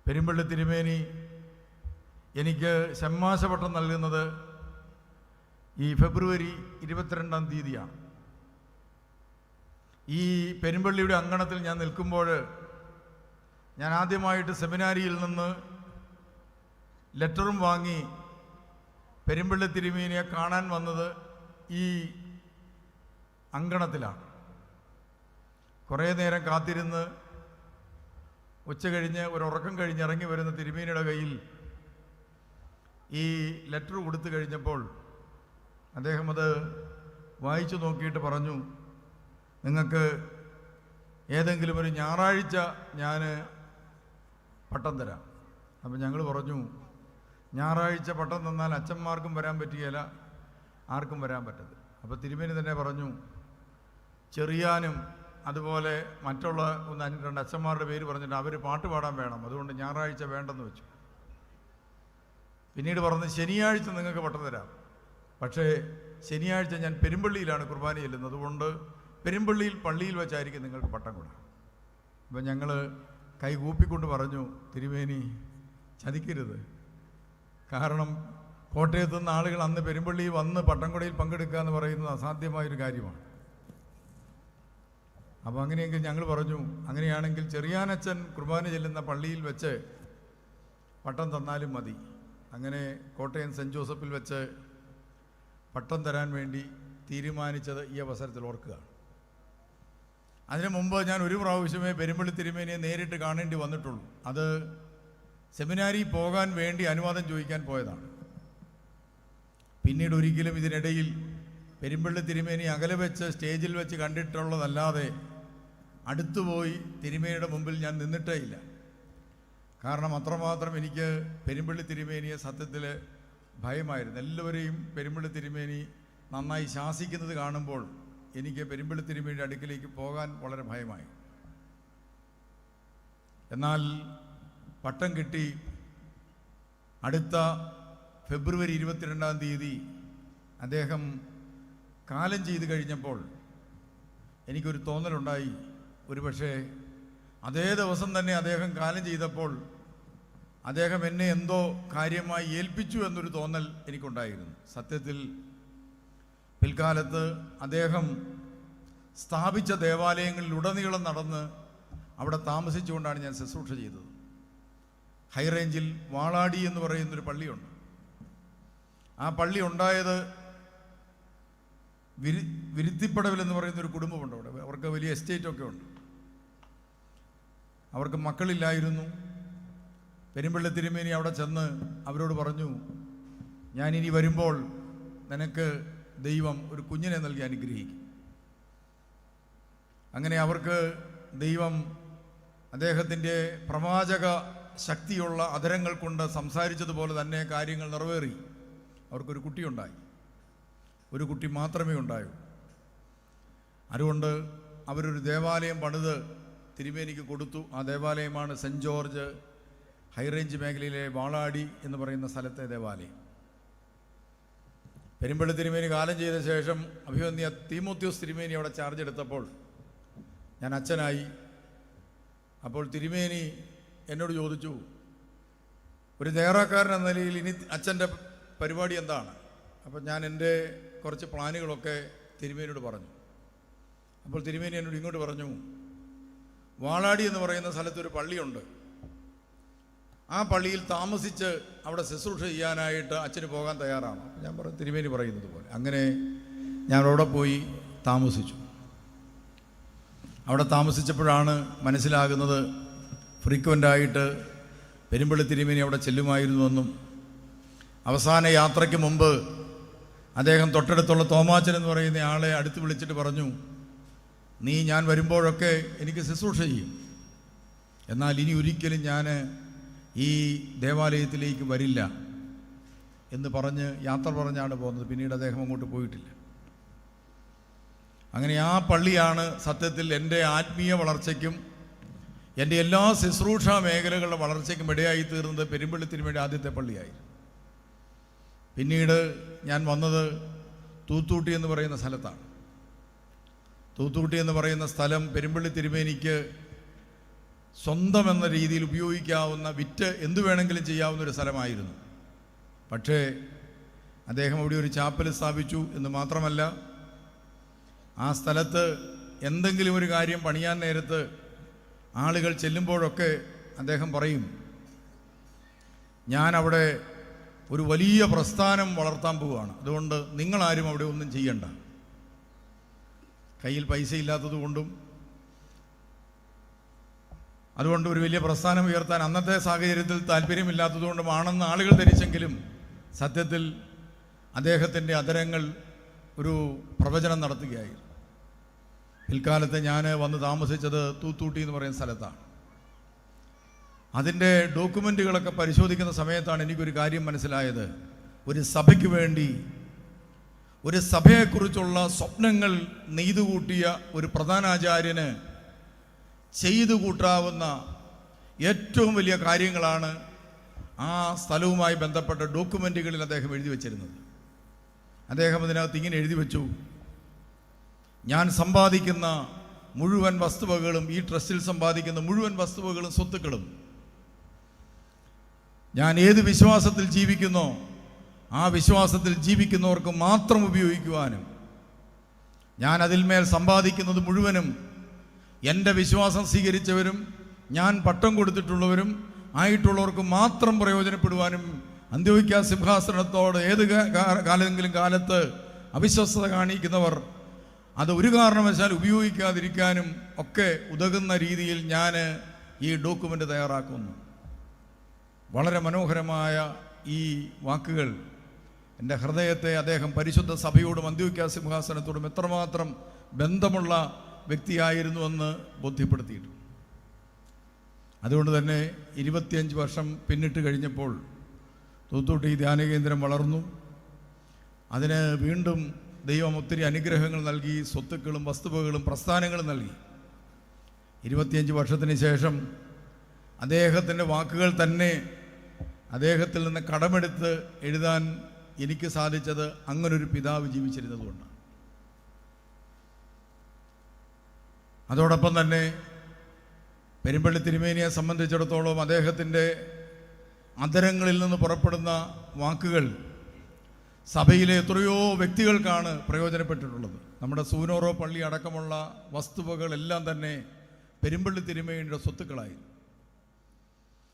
പെരുമ്പള്ളി തിരുമേനി എനിക്ക് ഷമ്മാശപട്ടം നൽകുന്നത് ഈ ഫെബ്രുവരി 22-ാം തീയതിയാണ്. ഈ പെരുമ്പള്ളിയുടെ അങ്കണത്തിൽ ഞാൻ നിൽക്കുമ്പോൾ ഞാൻ ആദ്യമായിട്ട് സെമിനാരിയിൽ നിന്ന് ലെറ്ററും വാങ്ങി പെരുമ്പള്ളി തിരുമേനിയെ കാണാൻ വന്നത് ഈ അങ്കണത്തിലാണ്. കുറേ നേരം കാത്തിരുന്ന് ഉച്ച കഴിഞ്ഞ് ഒരുറക്കം കഴിഞ്ഞ് ഇറങ്ങി വരുന്ന തിരുമേനിയുടെ കയ്യിൽ ഈ ലെറ്റർ കൊടുത്തു കഴിഞ്ഞപ്പോൾ അദ്ദേഹം അത് വായിച്ചു നോക്കിയിട്ട് പറഞ്ഞു, നിങ്ങൾക്ക് ഏതെങ്കിലും ഒരു ഞായറാഴ്ച ഞാൻ പട്ടം തരാം. അപ്പം ഞങ്ങൾ പറഞ്ഞു, ഞായറാഴ്ച പട്ടം തന്നാൽ അച്ഛന്മാർക്കും വരാൻ പറ്റുകയില്ല, ആർക്കും വരാൻ പറ്റത്തില്ല. അപ്പോൾ തിരുമേനി തന്നെ പറഞ്ഞു, ചെറിയാനും അതുപോലെ മറ്റുള്ള 1-2 അച്ഛന്മാരുടെ പേര് പറഞ്ഞിട്ട് അവർ പാട്ട് പാടാൻ വേണം, അതുകൊണ്ട് ഞായറാഴ്ച വേണ്ടെന്ന് വെച്ചു. പിന്നീട് പറഞ്ഞ് ശനിയാഴ്ച നിങ്ങൾക്ക് പട്ടം തരാം, പക്ഷേ ശനിയാഴ്ച ഞാൻ പെരുമ്പള്ളിയിലാണ് കുർബാന ചെല്ലുന്നത്, അതുകൊണ്ട് പെരുമ്പള്ളിയിൽ പള്ളിയിൽ വെച്ചായിരിക്കും നിങ്ങൾക്ക് പട്ടം കൊടുക്കുക. അപ്പം ഞങ്ങൾ കൈ കൂപ്പിക്കൊണ്ട് പറഞ്ഞു, തിരുമേനി ചതിക്കരുത്, കാരണം കോട്ടയത്തു നിന്ന് ആളുകൾ അന്ന് പെരുമ്പള്ളിയിൽ വന്ന് പട്ടംകൊടയിൽ പങ്കെടുക്കുക എന്ന് പറയുന്നത് അസാധ്യമായൊരു കാര്യമാണ്. അപ്പോൾ അങ്ങനെയെങ്കിൽ ഞങ്ങൾ പറഞ്ഞു, അങ്ങനെയാണെങ്കിൽ ചെറിയാനച്ഛൻ കുർബാന ചെല്ലുന്ന പള്ളിയിൽ വെച്ച് പട്ടം തന്നാലും മതി. അങ്ങനെ കോട്ടയം സെൻറ്റ് ജോസഫിൽ വെച്ച് പട്ടം തരാൻ വേണ്ടി തീരുമാനിച്ചത് ഈ അവസരത്തിൽ ഓർക്കുകയാണ്. അതിനു മുമ്പ് ഞാൻ ഒരു പ്രാവശ്യമേ പെരുമ്പള്ളി തിരുമേനിയെ നേരിട്ട് കാണേണ്ടി വന്നിട്ടുള്ളൂ. അത് സെമിനാരി പോകാൻ വേണ്ടി അനുവാദം ചോദിക്കാൻ പോയതാണ്. പിന്നീട് ഒരിക്കലും ഇതിനിടയിൽ പെരുമ്പള്ളി തിരുമേനി അകലെ വെച്ച് സ്റ്റേജിൽ വെച്ച് കണ്ടിട്ടുള്ളതല്ലാതെ അടുത്തുപോയി തിരുമേനിയുടെ മുമ്പിൽ ഞാൻ നിന്നിട്ടേ ഇല്ല. കാരണം അത്രമാത്രം എനിക്ക് പെരുമ്പള്ളി തിരുമേനിയെ സത്യത്തിൽ ഭയമായിരുന്നു. എല്ലാവരെയും പെരുമ്പള്ളി തിരുമേനി നന്നായി ശാസിക്കുന്നത് കാണുമ്പോൾ എനിക്ക് പെരുമ്പള്ളി തിരുമേനിയുടെ അടുക്കിലേക്ക് പോകാൻ വളരെ ഭയമായി. എന്നാൽ പട്ടം കിട്ടി. അടുത്ത ഫെബ്രുവരി 22-ാം തീയതി അദ്ദേഹം കാലം ചെയ്ത് കഴിഞ്ഞപ്പോൾ എനിക്കൊരു തോന്നലുണ്ടായി, ഒരുപക്ഷെ അതേ ദിവസം തന്നെ അദ്ദേഹം കാലം ചെയ്തപ്പോൾ അദ്ദേഹം എന്നെ എന്തോ കാര്യമായി ഏൽപ്പിച്ചു എന്നൊരു തോന്നൽ എനിക്കുണ്ടായിരുന്നു. സത്യത്തിൽ പിൽക്കാലത്ത് അദ്ദേഹം സ്ഥാപിച്ച ദേവാലയങ്ങളിലുടനീളം നടന്ന് അവിടെ താമസിച്ചുകൊണ്ടാണ് ഞാൻ ശുശ്രൂഷ ചെയ്തത്. ഹൈറേഞ്ചിൽ വാളാടി എന്ന് പറയുന്നൊരു പള്ളിയുണ്ട്. ആ പള്ളി ഉണ്ടായത് വിരുത്തിപ്പടവിൽ എന്ന് പറയുന്നൊരു കുടുംബമുണ്ട് അവിടെ. അവർക്ക് വലിയ എസ്റ്റേറ്റൊക്കെ ഉണ്ട്. അവർക്ക് മക്കളില്ലായിരുന്നു. പെരുമ്പള്ളി തിരുമേനി അവിടെ ചെന്ന് അവരോട് പറഞ്ഞു, ഞാനിനി വരുമ്പോൾ നിനക്ക് ദൈവം ഒരു കുഞ്ഞിനെ നൽകി അനുഗ്രഹിക്കും. അങ്ങനെ അവർക്ക് ദൈവം അദ്ദേഹത്തിൻ്റെ പ്രവാചക ശക്തിയുള്ള അധരങ്ങൾ കൊണ്ട് സംസാരിച്ചതുപോലെ തന്നെ കാര്യങ്ങൾ നിറവേറി. അവർക്കൊരു കുട്ടിയുണ്ടായി. ഒരു കുട്ടി മാത്രമേ ഉണ്ടായൂ. അതുകൊണ്ട് അവരൊരു ദേവാലയം പണിത് തിരുമേനിക്ക് കൊടുത്തു. ആ ദേവാലയമാണ് സെൻറ്റ് ജോർജ് ഹൈറേഞ്ച് മേഖലയിലെ വാളാടി എന്ന് പറയുന്ന സ്ഥലത്തെ ദേവാലയം. പെരുമ്പള്ളി തിരുമേനി കാലം ചെയ്ത ശേഷം അഭിവന്യ തീമോത്യോസ് തിരുമേനി അവിടെ ചാർജ് എടുത്തപ്പോൾ ഞാൻ അച്ഛനായി. അപ്പോൾ തിരുമേനി എന്നോട് ചോദിച്ചു, ഒരു ദേറാക്കാരൻ എന്ന നിലയിൽ ഇനി അച്ഛൻ്റെ പരിപാടി എന്താണ്? അപ്പോൾ ഞാൻ എൻ്റെ കുറച്ച് പ്ലാനുകളൊക്കെ തിരുമേനിയോട് പറഞ്ഞു. അപ്പോൾ തിരുമേനി എന്നോട് ഇങ്ങോട്ട് പറഞ്ഞു, വാളാടി എന്ന് പറയുന്ന സ്ഥലത്തൊരു പള്ളിയുണ്ട്, ആ പള്ളിയിൽ താമസിച്ച് അവിടെ ശുശ്രൂഷ ചെയ്യാനായിട്ട് അച്ഛന് പോകാൻ തയ്യാറാണ്. ഞാൻ പറഞ്ഞു, തിരുമേനി പറയുന്നത് പോലെ. അങ്ങനെ ഞാൻ അവിടെ പോയി താമസിച്ചു. അവിടെ താമസിച്ചപ്പോഴാണ് മനസ്സിലാകുന്നത് ഫ്രീക്വൻ്റായിട്ട് പെരുമ്പള്ളി തിരുമേനി അവിടെ ചെല്ലുമായിരുന്നുവെന്നും അവസാന യാത്രയ്ക്ക് മുമ്പ് അദ്ദേഹം തൊട്ടടുത്തുള്ള തോമാച്ചൻ എന്ന് പറയുന്ന ആളെ അടുത്ത് വിളിച്ചിട്ട് പറഞ്ഞു, നീ ഞാൻ വരുമ്പോഴൊക്കെ എനിക്ക് ശുശ്രൂഷ ചെയ്യും, എന്നാൽ ഇനി ഒരിക്കലും ഞാൻ ഈ ദേവാലയത്തിലേക്ക് വരില്ല എന്ന് പറഞ്ഞ് യാത്ര പറഞ്ഞാണ് പോകുന്നത്. പിന്നീട് അദ്ദേഹം അങ്ങോട്ട് പോയിട്ടില്ല. അങ്ങനെ ആ പള്ളിയാണ് സത്യത്തിൽ എൻ്റെ ആത്മീയ വളർച്ചയ്ക്കും എൻ്റെ എല്ലാ ശുശ്രൂഷ മേഖലകളുടെ വളർച്ചയ്ക്കും ഇടയായി തീർന്നത് പെരുമ്പള്ളി തിരുമേനി ആദ്യത്തെ പള്ളിയായി. പിന്നീട് ഞാൻ വന്നത് തൂത്തൂട്ടി എന്ന് പറയുന്ന സ്ഥലത്താണ്. തൂത്തൂട്ടി എന്ന് പറയുന്ന സ്ഥലം പെരുമ്പള്ളി തിരുമേനിക്ക് സ്വന്തം എന്ന രീതിയിൽ ഉപയോഗിക്കാവുന്ന, വിറ്റ് എന്തു വേണമെങ്കിലും ചെയ്യാവുന്ന ഒരു സ്ഥലമായിരുന്നു. പക്ഷേ അദ്ദേഹം അവിടെ ഒരു ചാപ്പൽ സ്ഥാപിച്ചു എന്ന് മാത്രമല്ല, ആ സ്ഥലത്ത് എന്തെങ്കിലും ഒരു കാര്യം പണിയാൻ നേരത്ത് ആളുകൾ ചെല്ലുമ്പോഴൊക്കെ അദ്ദേഹം പറയും, ഞാൻ അവിടെ ഒരു വലിയ പ്രസ്ഥാനം വളർത്താൻ പോവുകയാണ്, അതുകൊണ്ട് നിങ്ങളാരും അവിടെ ഒന്നും ചെയ്യണ്ട. കയ്യിൽ പൈസ ഇല്ലാത്തത് കൊണ്ടും അതുകൊണ്ട് ഒരു വലിയ പ്രസ്ഥാനം ഉയർത്താൻ അന്നത്തെ സാഹചര്യത്തിൽ താല്പര്യമില്ലാത്തതുകൊണ്ടുമാണെന്ന് ആളുകൾ ധരിച്ചെങ്കിലും സത്യത്തിൽ അദ്ദേഹത്തിൻ്റെ അധരങ്ങൾ ഒരു പ്രവചനം നടത്തുകയായിരുന്നു. പിൽക്കാലത്ത് ഞാൻ വന്ന് താമസിച്ചത് തൂത്തൂട്ടി എന്ന് പറയുന്ന സ്ഥലത്താണ്. അതിൻ്റെ ഡോക്യുമെൻറ്റുകളൊക്കെ പരിശോധിക്കുന്ന സമയത്താണ് എനിക്കൊരു കാര്യം മനസ്സിലായത്. ഒരു സഭയ്ക്ക് വേണ്ടി, ഒരു സഭയെക്കുറിച്ചുള്ള സ്വപ്നങ്ങൾ നെയ്തുകൂട്ടിയ ഒരു പ്രധാനാചാര്യന് ചെയ്തു കൂട്ടാവുന്ന ഏറ്റവും വലിയ കാര്യങ്ങളാണ് ആ സ്ഥലവുമായി ബന്ധപ്പെട്ട ഡോക്യുമെൻറ്റുകളിൽ അദ്ദേഹം എഴുതി വച്ചിരുന്നത്. അദ്ദേഹം അതിനകത്ത് ഇങ്ങനെ എഴുതി വെച്ചു: ഞാൻ സമ്പാദിക്കുന്ന മുഴുവൻ വസ്തുവകകളും, ഈ ട്രസ്റ്റിൽ സമ്പാദിക്കുന്ന മുഴുവൻ വസ്തുവകകളും സ്വത്തുക്കളും ഞാൻ ഏത് വിശ്വാസത്തിൽ ജീവിക്കുന്നോ ആ വിശ്വാസത്തിൽ ജീവിക്കുന്നവർക്ക് മാത്രം ഉപയോഗിക്കുവാനും, ഞാൻ അതിന്മേൽ സമ്പാദിക്കുന്നത് മുഴുവനും എൻ്റെ വിശ്വാസം സ്വീകരിച്ചവരും ഞാൻ പട്ടം കൊടുത്തിട്ടുള്ളവരും ആയിട്ടുള്ളവർക്ക് മാത്രം പ്രയോജനപ്പെടുവാനും, അന്ത്യോക്യ സിംഹാസനത്തോട് ഏത് കാലത്ത് അവിശ്വസ്തത കാണിക്കുന്നവർ അത് ഒരു കാരണവശാൽ ഉപയോഗിക്കാതിരിക്കാനും ഒക്കെ ഉതകുന്ന രീതിയിൽ ഞാൻ ഈ ഡോക്യുമെൻ്റ് തയ്യാറാക്കുന്നു. വളരെ മനോഹരമായ ഈ വാക്കുകൾ എൻ്റെ ഹൃദയത്തെ അദ്ദേഹം പരിശുദ്ധ സഭയോടും അന്ത്യോക്യ സിംഹാസനത്തോടും എത്രമാത്രം ബന്ധമുള്ള വ്യക്തിയായിരുന്നുവെന്ന് ബോധ്യപ്പെടുത്തിയിട്ടുണ്ട്. അതുകൊണ്ട് തന്നെ 25 വർഷം പിന്നിട്ട് കഴിഞ്ഞപ്പോൾ തൂത്തൂട്ടി ധ്യാനകേന്ദ്രം വളർന്നു. അതിന് വീണ്ടും ദൈവം ഒത്തിരി അനുഗ്രഹങ്ങൾ നൽകി, സ്വത്തുക്കളും വസ്തുവകകളും പ്രസ്ഥാനങ്ങളും നൽകി. 25 വർഷത്തിന് ശേഷം അദ്ദേഹത്തിൻ്റെ വാക്കുകൾ തന്നെ അദ്ദേഹത്തിൽ നിന്ന് കടമെടുത്ത് എഴുതാൻ എനിക്ക് സാധിച്ചത് അങ്ങനൊരു പിതാവ് ജീവിച്ചിരുന്നതുകൊണ്ടാണ്. അതോടൊപ്പം തന്നെ പെരുമ്പള്ളി തിരുമേനിയെ സംബന്ധിച്ചിടത്തോളം അദ്ദേഹത്തിൻ്റെ അധരങ്ങളിൽ നിന്ന് പുറപ്പെടുന്ന വാക്കുകൾ സഭയിലെ എത്രയോ വ്യക്തികൾക്കാണ് പ്രയോജനപ്പെട്ടിട്ടുള്ളത്. നമ്മുടെ സൂനോറോ പള്ളി അടക്കമുള്ള വസ്തുവകളെല്ലാം തന്നെ പെരുമ്പള്ളി തിരുമേനിയുടെ സ്വത്തുക്കളായി.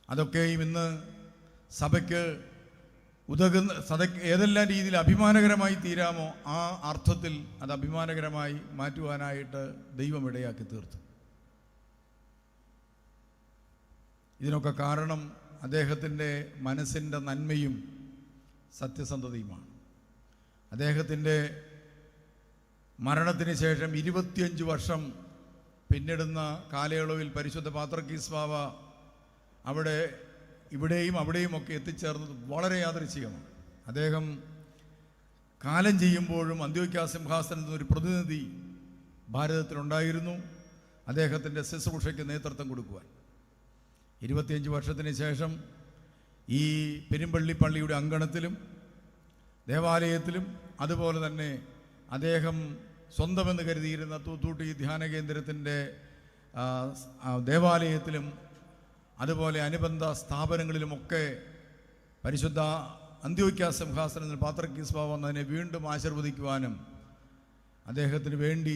അതൊക്കെയും ഇന്ന് സഭയ്ക്ക് ഉതകുന്ന, സഭയ്ക്ക് ഏതെല്ലാം രീതിയിൽ അഭിമാനകരമായി തീരാമോ ആ അർത്ഥത്തിൽ അത് അഭിമാനകരമായി മാറ്റുവാനായിട്ട് ദൈവം ഇടയാക്കി തീർത്തു. ഇതിനൊക്കെ കാരണം അദ്ദേഹത്തിൻ്റെ മനസ്സിൻ്റെ നന്മയും സത്യസന്ധതയുമാണ്. അദ്ദേഹത്തിൻ്റെ മരണത്തിന് ശേഷം 25 വർഷം പിന്നിടുന്ന കാലയളവിൽ പരിശുദ്ധ പാത്രിക്കീസ് ബാവ അവിടെ ഇവിടെയും അവിടെയും ഒക്കെ എത്തിച്ചേർന്നത് വളരെ യാദൃച്ഛികമാണ്. അദ്ദേഹം കാലം ചെയ്യുമ്പോഴും അന്ത്യോക്യ സിംഹാസനത്തിൽ ഒരു പ്രതിനിധി ഭാരതത്തിലുണ്ടായിരുന്നു അദ്ദേഹത്തിൻ്റെ ശുശ്രൂഷയ്ക്ക് നേതൃത്വം കൊടുക്കുവാൻ. 25 വർഷത്തിന് ശേഷം ഈ പെരുമ്പള്ളി പള്ളിയുടെ അങ്കണത്തിലും ദേവാലയത്തിലും അതുപോലെ തന്നെ അദ്ദേഹം സ്വന്തമെന്ന് കരുതിയിരുന്ന തൂത്തൂട്ടി ധ്യാന കേന്ദ്രത്തിൻ്റെ ദേവാലയത്തിലും അതുപോലെ അനുബന്ധ സ്ഥാപനങ്ങളിലുമൊക്കെ പരിശുദ്ധ അന്ത്യോക്യ സിംഹാസനത്തിൽ പാത്രിക്കീസ് ബാവ വന്നതിനെ വീണ്ടും ആശീർവദിക്കുവാനും അദ്ദേഹത്തിന് വേണ്ടി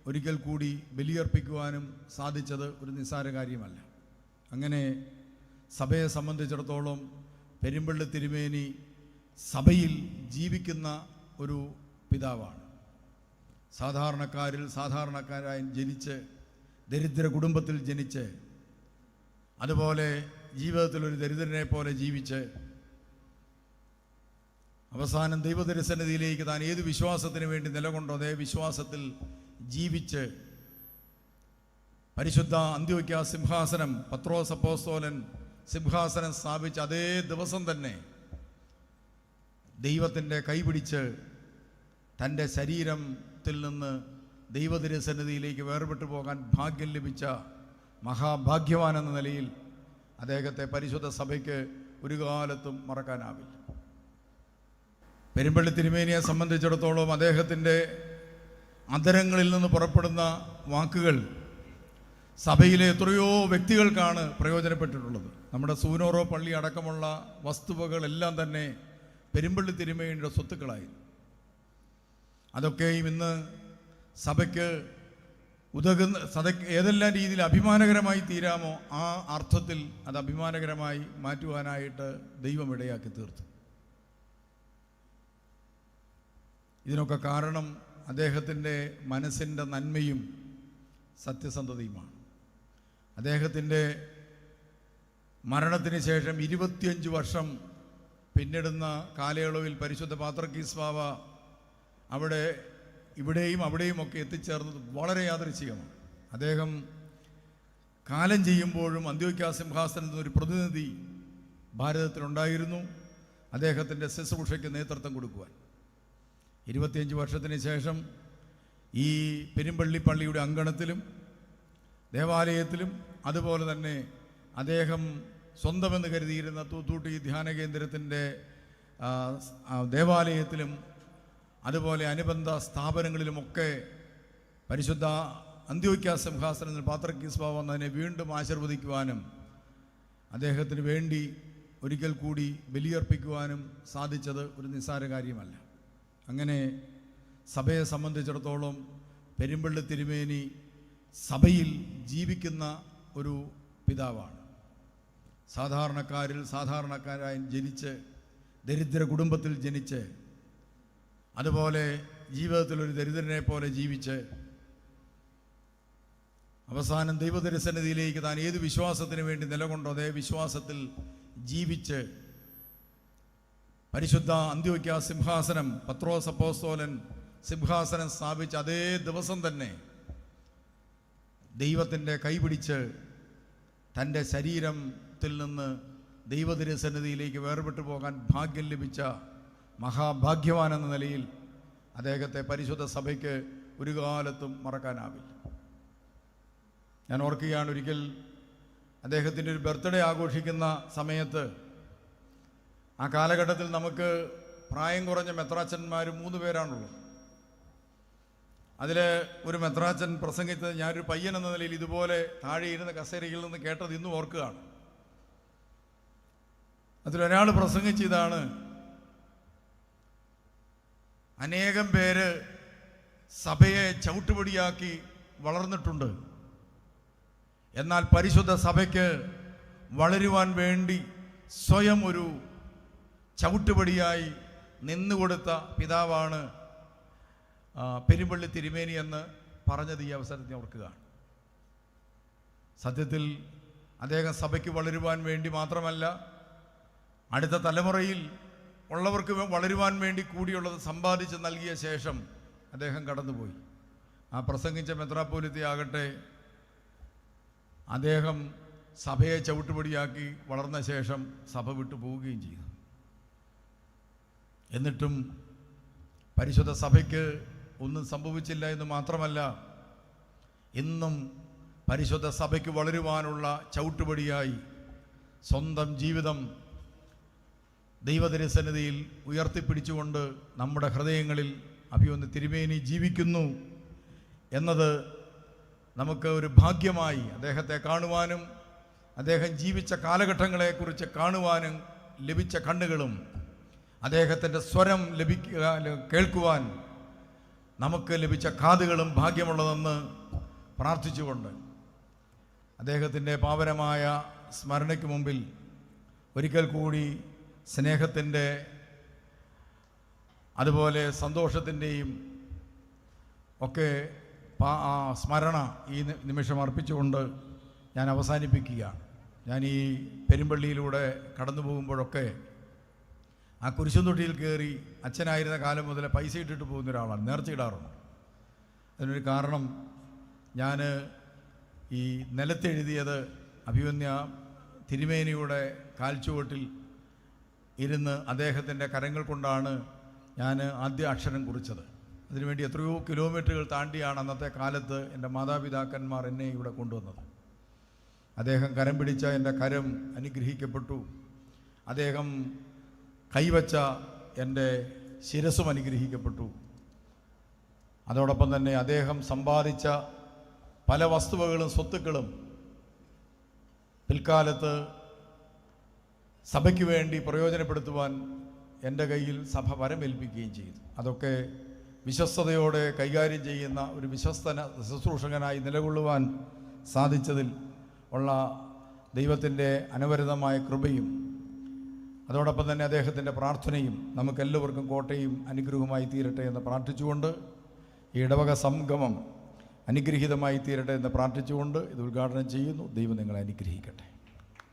ഒരിക്കൽ കൂടി ബലിയർപ്പിക്കുവാനും സാധിച്ചത് ഒരു നിസ്സാര കാര്യമല്ല. അങ്ങനെ സഭയെ സംബന്ധിച്ചിടത്തോളം പെരുമ്പള്ളി തിരുമേനി സഭയിൽ ജീവിക്കുന്ന ഒരു പിതാവാണ്. സാധാരണക്കാരായി ജനിച്ച്, ദരിദ്ര കുടുംബത്തിൽ ജനിച്ച്, അതുപോലെ ജീവിതത്തിൽ ഒരു ദരിദ്രനെ പോലെ ജീവിച്ച്, അവസാനം ദൈവതിരുസന്നിധിയിലേക്ക് താൻ ഏത് വിശ്വാസത്തിന് വേണ്ടി നിലകൊണ്ടോ അതേ വിശ്വാസത്തിൽ ജീവിച്ച് പരിശുദ്ധ അന്ത്യോക്യ സിംഹാസനം, പത്രോസ് അപ്പോസ്തലൻ സിംഹാസനം സ്ഥാപിച്ച അതേ ദിവസം തന്നെ ദൈവത്തിൻ്റെ കൈപിടിച്ച് തൻ്റെ ശരീരത്തിൽ നിന്ന് ദൈവതിരുസന്നിധിയിലേക്ക് വേർപെട്ടു പോകാൻ ഭാഗ്യം ലഭിച്ച മഹാഭാഗ്യവാൻ എന്ന നിലയിൽ അദ്ദേഹത്തെ പരിശുദ്ധ സഭയ്ക്ക് ഒരു കാലത്തും മറക്കാനാവില്ല. പെരുമ്പള്ളി തിരുമേനിയെ സംബന്ധിച്ചിടത്തോളം അദ്ദേഹത്തിൻ്റെ അധരങ്ങളിൽ നിന്ന് പുറപ്പെടുന്ന വാക്കുകൾ സഭയിലെ എത്രയോ വ്യക്തികൾക്കാണ് പ്രയോജനപ്പെട്ടിട്ടുള്ളത്. നമ്മുടെ സൂനോറോ പള്ളി അടക്കമുള്ള വസ്തുവകളെല്ലാം തന്നെ പെരുമ്പള്ളി തിരുമേനിയുടെ സ്വത്തുക്കളായി. അതൊക്കെയും ഇന്ന് സഭയ്ക്ക് സഭയ്ക്ക് ഏതെല്ലാം രീതിയിൽ അഭിമാനകരമായി തീരാമോ ആ അർത്ഥത്തിൽ അത് അഭിമാനകരമായി മാറ്റുവാനായിട്ട് ദൈവം ഇടയാക്കി തീർത്തു. ഇതിനൊക്കെ കാരണം അദ്ദേഹത്തിൻ്റെ മനസ്സിൻ്റെ നന്മയും സത്യസന്ധതയുമാണ്. അദ്ദേഹത്തിൻ്റെ മരണത്തിന് ശേഷം 25 വർഷം പിന്നിടുന്ന കാലയളവിൽ പരിശുദ്ധ പാത്രിക്കീസ് ബാവ ഇവിടെയും അവിടെയുമൊക്കെ എത്തിച്ചേർന്നത് വളരെ യാദൃച്ഛികമാണ്. അദ്ദേഹം കാലം ചെയ്യുമ്പോഴും അന്ത്യോക്യ സിംഹാസനത്തിൽ ഒരു പ്രതിനിധി ഭാരതത്തിലുണ്ടായിരുന്നു, അദ്ദേഹത്തിൻ്റെ ശുശ്രൂഷയ്ക്ക് നേതൃത്വം കൊടുക്കുവാൻ. 25 വർഷത്തിന് ശേഷം ഈ പെരുമ്പള്ളി പള്ളിയുടെ അങ്കണത്തിലും ദേവാലയത്തിലും അതുപോലെ തന്നെ അദ്ദേഹം സ്വന്തമെന്ന് കരുതിയിരുന്ന തൂത്തൂട്ടി ധ്യാന കേന്ദ്രത്തിൻ്റെ ദേവാലയത്തിലും അതുപോലെ അനുബന്ധ സ്ഥാപനങ്ങളിലുമൊക്കെ പരിശുദ്ധ അന്ത്യോക്യ സിംഹാസനത്തിൽ പാത്രിക്കീസ് ബാവ വന്നതിനെ വീണ്ടും ആശീർവദിക്കുവാനും അദ്ദേഹത്തിന് വേണ്ടി ഒരിക്കൽ കൂടി ബലിയർപ്പിക്കുവാനും സാധിച്ചത് ഒരു നിസ്സാര കാര്യമല്ല. അങ്ങനെ സഭയെ സംബന്ധിച്ചിടത്തോളം പെരുമ്പള്ളി തിരുമേനി സഭയിൽ ജീവിക്കുന്ന ഒരു പിതാവാണ്. സാധാരണക്കാരായി ജനിച്ച് ദരിദ്ര കുടുംബത്തിൽ ജനിച്ച് അതുപോലെ ജീവിതത്തിൽ ഒരു ദരിദ്രനെ പോലെ ജീവിച്ച് അവസാനം ദൈവതിരുസന്നിധിയിലേക്ക് താൻ ഏത് വിശ്വാസത്തിന് വേണ്ടി നിലകൊണ്ടോ അതേ വിശ്വാസത്തിൽ ജീവിച്ച് പരിശുദ്ധ അന്ത്യോക്യ സിംഹാസനം പത്രോസ് അപ്പോസ്തലൻ സിംഹാസനം സ്ഥാപിച്ച അതേ ദിവസം തന്നെ ദൈവത്തിൻ്റെ കൈപിടിച്ച് തൻ്റെ ശരീരത്തിൽ നിന്ന് ദൈവതിരുസന്നിധിയിലേക്ക് വേർപെട്ടു പോകാൻ ഭാഗ്യം ലഭിച്ച മഹാഭാഗ്യവാൻ എന്ന നിലയിൽ അദ്ദേഹത്തെ പരിശുദ്ധ സഭയ്ക്ക് ഒരു കാലത്തും മറക്കാനാവില്ല. ഞാൻ ഓർക്കുകയാണ്, ഒരിക്കൽ അദ്ദേഹത്തിൻ്റെ ഒരു ബർത്ത്ഡേ ആഘോഷിക്കുന്ന സമയത്ത് ആ കാലഘട്ടത്തിൽ നമുക്ക് പ്രായം കുറഞ്ഞ മെത്രാച്ചന്മാർ 3 പേരാണുള്ളത്. അതിൽ ഒരു മെത്രാച്ചൻ പ്രസംഗിച്ചത് ഞാനൊരു പയ്യൻ എന്ന നിലയിൽ ഇതുപോലെ താഴെ ഇരുന്ന കസേരയിൽ നിന്ന് കേട്ടത് ഇന്നും ഓർക്കുകയാണ്. അതിലൊരാൾ പ്രസംഗിച്ചതാണ്, അനേകം പേര് സഭയെ ചവിട്ടുപടിയാക്കി വളർന്നിട്ടുണ്ട്, എന്നാൽ പരിശുദ്ധ സഭയ്ക്ക് വളരുവാൻ വേണ്ടി സ്വയം ഒരു ചവിട്ടുപടിയായി നിന്നുകൊടുത്ത പിതാവാണ് പെരുമ്പള്ളി തിരുമേനി എന്ന് പറഞ്ഞത് ഈ അവസരത്തിൽ ഓർക്കുകയാണ്. സത്യത്തിൽ അദ്ദേഹം സഭയ്ക്ക് വളരുവാൻ വേണ്ടി മാത്രമല്ല, അടുത്ത തലമുറയിൽ ഉള്ളവർക്ക് വളരുവാൻ വേണ്ടി കൂടിയുള്ളത് സമ്പാദിച്ച് നൽകിയ ശേഷം അദ്ദേഹം കടന്നുപോയി. ആ പ്രസംഗിച്ച മെത്രാപ്പോലിത്ത ആകട്ടെ അദ്ദേഹം സഭയെ ചവിട്ടുപടിയാക്കി വളർന്ന ശേഷം സഭ വിട്ടു പോവുകയും ചെയ്തു. എന്നിട്ടും പരിശുദ്ധ സഭയ്ക്ക് ഒന്നും സംഭവിച്ചില്ല എന്ന് മാത്രമല്ല, ഇന്നും പരിശുദ്ധ സഭയ്ക്ക് വളരുവാനുള്ള ചവിട്ടുപടിയായി സ്വന്തം ജീവിതം ദൈവതിരുസന്നിധിയിൽ ഉയർത്തിപ്പിടിച്ചുകൊണ്ട് നമ്മുടെ ഹൃദയങ്ങളിൽ അഭിവന്യ തിരുമേനി ജീവിക്കുന്നു എന്നത് നമുക്ക് ഒരു ഭാഗ്യമായി അദ്ദേഹത്തെ കാണുവാനും അദ്ദേഹം ജീവിച്ച കാലഘട്ടങ്ങളെക്കുറിച്ച് കാണുവാനും ലഭിച്ച കണ്ണുകളും അദ്ദേഹത്തിൻ്റെ സ്വരം കേൾക്കുവാൻ നമുക്ക് ലഭിച്ച കാതുകളും ഭാഗ്യമുള്ളതെന്ന് പ്രാർത്ഥിച്ചുകൊണ്ട് അദ്ദേഹത്തിൻ്റെ പാവനമായ സ്മരണയ്ക്ക് മുമ്പിൽ ഒരിക്കൽ കൂടി സ്നേഹത്തിൻ്റെ അതുപോലെ സന്തോഷത്തിൻ്റെയും ഒക്കെ സ്മരണ ഈ നിമിഷം അർപ്പിച്ചുകൊണ്ട് ഞാൻ അവസാനിപ്പിക്കുകയാണ്. ഞാൻ ഈ പെരുമ്പള്ളിയിലൂടെ കടന്നു പോകുമ്പോഴൊക്കെ ആ കുരിശുതൊട്ടിയിൽ കയറി അച്ഛനായിരുന്ന കാലം മുതൽ പൈസ ഇട്ടിട്ട് പോകുന്ന ഒരാളാണ്, നേർച്ചയിടാറുണ്ട്. അതിനൊരു കാരണം, ഞാൻ ഈ നിലത്തെഴുതിയത് അഭിമന്യ തിരുമേനിയുടെ കാൽച്ചുവട്ടിൽ ഇരുന്ന് അദ്ദേഹത്തിൻ്റെ കരങ്ങൾ കൊണ്ടാണ് ഞാൻ ആദ്യ അക്ഷരം കുറിച്ചത്. അതിനുവേണ്ടി എത്രയോ കിലോമീറ്ററുകൾ താണ്ടിയാണ് അന്നത്തെ കാലത്ത് എൻ്റെ മാതാപിതാക്കന്മാർ എന്നെ ഇവിടെ കൊണ്ടുവന്നത്. അദ്ദേഹം കരം പിടിച്ച എൻ്റെ കരം അനുഗ്രഹിക്കപ്പെട്ടു. അദ്ദേഹം കൈവച്ച എൻ്റെ ശിരസ്സും അനുഗ്രഹിക്കപ്പെട്ടു. അതോടൊപ്പം തന്നെ അദ്ദേഹം സമ്പാദിച്ച പല വസ്തുവകളും സ്വത്തുക്കളും പിൽക്കാലത്ത് സഭയ്ക്ക് വേണ്ടി പ്രയോജനപ്പെടുത്തുവാൻ എൻ്റെ കയ്യിൽ സഭ വരമേൽപ്പിക്കുകയും ചെയ്തു. അതൊക്കെ വിശ്വസ്തയോടെ കൈകാര്യം ചെയ്യുന്ന ഒരു ശുശ്രൂഷകനായി നിലകൊള്ളുവാൻ സാധിച്ചതിൽ ഉള്ള ദൈവത്തിൻ്റെ അനവരതമായ കൃപയും അതോടൊപ്പം തന്നെ അദ്ദേഹത്തിൻ്റെ പ്രാർത്ഥനയും നമുക്കെല്ലാവർക്കും കോട്ടയും അനുഗ്രഹമായി തീരട്ടെ എന്ന് പ്രാർത്ഥിച്ചുകൊണ്ട് ഈ ഇടവക സംഗമം അനുഗ്രഹീതമായി തീരട്ടെ എന്ന് പ്രാർത്ഥിച്ചുകൊണ്ട് ഇത് ഉദ്ഘാടനം ചെയ്യുന്നു. ദൈവം നിങ്ങളെ അനുഗ്രഹിക്കട്ടെ.